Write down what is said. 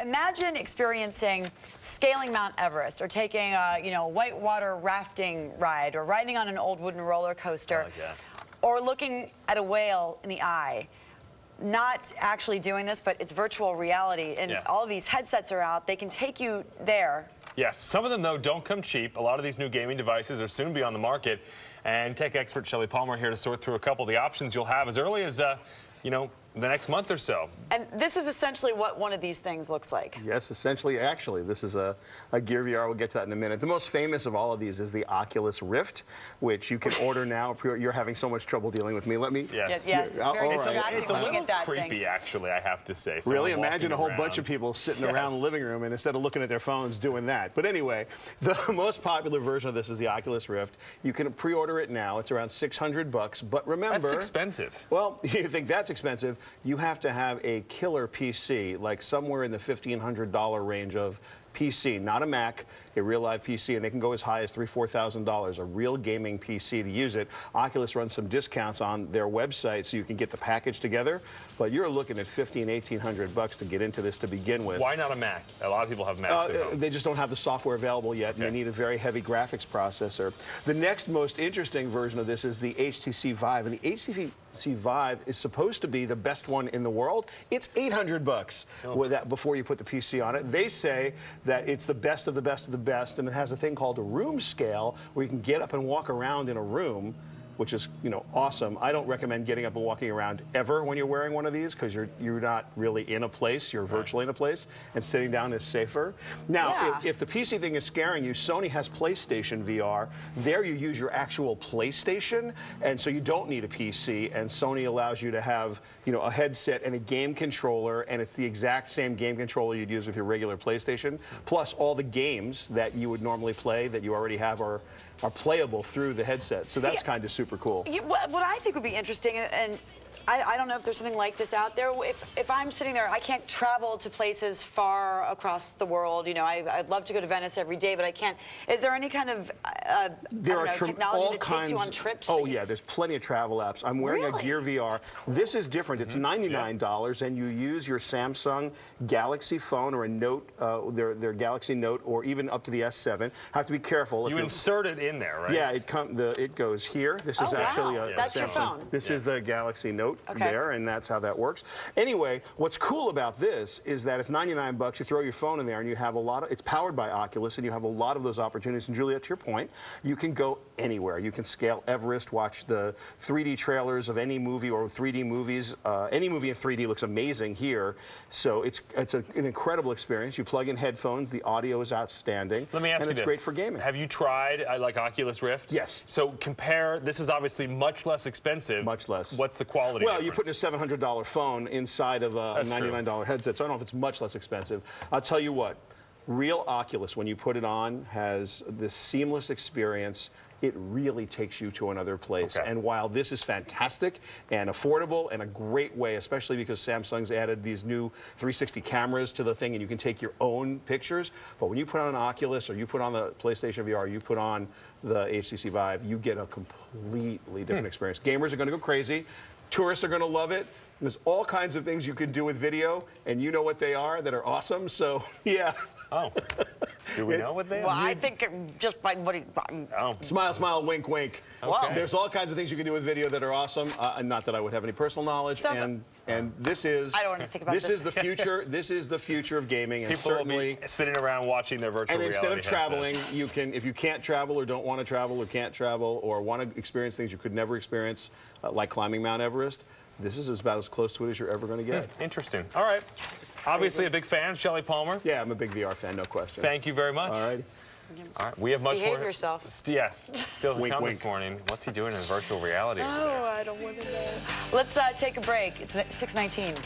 Imagine experiencing scaling Mount Everest, or taking a whitewater rafting ride, or riding on an old wooden roller coaster, or looking at a whale in the eye. Not actually doing this, but it's virtual reality, and all of these headsets are out. They can take you there. Yes, some of them, though, don't come cheap. A lot of these new gaming devices are soon to be on the market, and tech expert Shelly Palmer here to sort through a couple of the options you'll have as early as, the next month or so. And this is essentially what one of these things looks like. Yes, essentially, actually, this is a Gear VR. We'll get to that in a minute. The most famous of all of these is the Oculus Rift, which you can order now. You're having so much trouble dealing with me. Let me... Yes, it's very distracting It's a looking little at that creepy, thing. actually, I have to say. Really? Imagine a whole bunch of people sitting around the living room, and instead of looking at their phones, doing that. But anyway, the most popular version of this is the Oculus Rift. You can pre-order it now. It's around $600, but remember... That's expensive. Well, you think that's expensive. You have to have a killer PC, like somewhere in the $1,500 range of PC, not a Mac, a real live PC, and they can go as high as $3,000, $4,000, a real gaming PC to use it. Oculus runs some discounts on their website so you can get the package together, but you're looking at $1,500, $1,800 to get into this to begin with. Why not a Mac? A lot of people have Macs at home. They just don't have the software available yet, and they need a very heavy graphics processor. The next most interesting version of this is the HTC Vive, and the HTC Vive is supposed to be the best one in the world. It's $800 with that before you put the PC on it. They say that it's the best of the best of the best, and it has a thing called a room scale where you can get up and walk around in a room, which is, awesome. I don't recommend getting up and walking around ever when you're wearing one of these, because you're not really in a place, you're virtually in a place, and sitting down is safer. Now, if the PC thing is scaring you, Sony has PlayStation VR. There you use your actual PlayStation, and so you don't need a PC, and Sony allows you to have, a headset and a game controller, and it's the exact same game controller you'd use with your regular PlayStation, plus all the games that you would normally play that you already have are playable through the headset. So that's kind of super cool. What I think would be interesting, and I don't know if there's something like this out there. If I'm sitting there, I can't travel to places far across the world. I'd love to go to Venice every day, but I can't. Is there any kind of technology that takes you on trips? Oh yeah, there's plenty of travel apps. I'm wearing a Gear VR. Cool. This is different. It's $99, and you use your Samsung Galaxy phone or a Note, their Galaxy Note, or even up to the S7. Have to be careful. You insert it in there, right? Yeah, it goes here. This is actually a That's Samsung. Your phone. This is the Galaxy Note there, and that's how that works. Anyway, what's cool about this is that it's $99. You throw your phone in there, and you have a lot of. It's powered by Oculus, and you have a lot of those opportunities. And Juliet, to your point, you can go anywhere. You can scale Everest, watch the 3D trailers of any movie or 3D movies. Any movie in 3D looks amazing here. So it's an incredible experience. You plug in headphones. The audio is outstanding. Let me ask you this. And it's great for gaming. Have you tried like Oculus Rift? Yes. So compare. This is obviously much less expensive. Much less. What's the quality? Well, you put a $700 phone inside of a $99 headset, so I don't know if it's much less expensive. I'll tell you what, real Oculus, when you put it on, has this seamless experience. It really takes you to another place. And while this is fantastic and affordable and a great way, especially because Samsung's added these new 360 cameras to the thing and you can take your own pictures, but when you put on an Oculus or you put on the PlayStation VR, you put on the HTC Vive, you get a completely different experience. Gamers are going to go crazy. Tourists are going to love it. There's all kinds of things you can do with video, and you know what they are that are awesome, so yeah. Oh. Do we know what they are? Well, I think just by what he... Smile, smile, wink, wink. Okay. There's all kinds of things you can do with video that are awesome. Not that I would have any personal knowledge. And this is... I don't want to think about this. This is the future. This is the future of gaming. And people certainly will be sitting around watching their virtual reality And instead of traveling, headsets. you can, if you can't travel or don't want to travel or can't travel or want to experience things you could never experience, like climbing Mount Everest, this is about as close to it as you're ever going to get. Interesting. All right. Obviously a big fan, Shelly Palmer. Yeah, I'm a big VR fan, no question. Thank you very much. All right. All right. We have much more. Behave yourself. Yes. Still to come this morning. What's he doing in virtual reality? Oh, I don't want to know. Let's take a break. It's 6:19.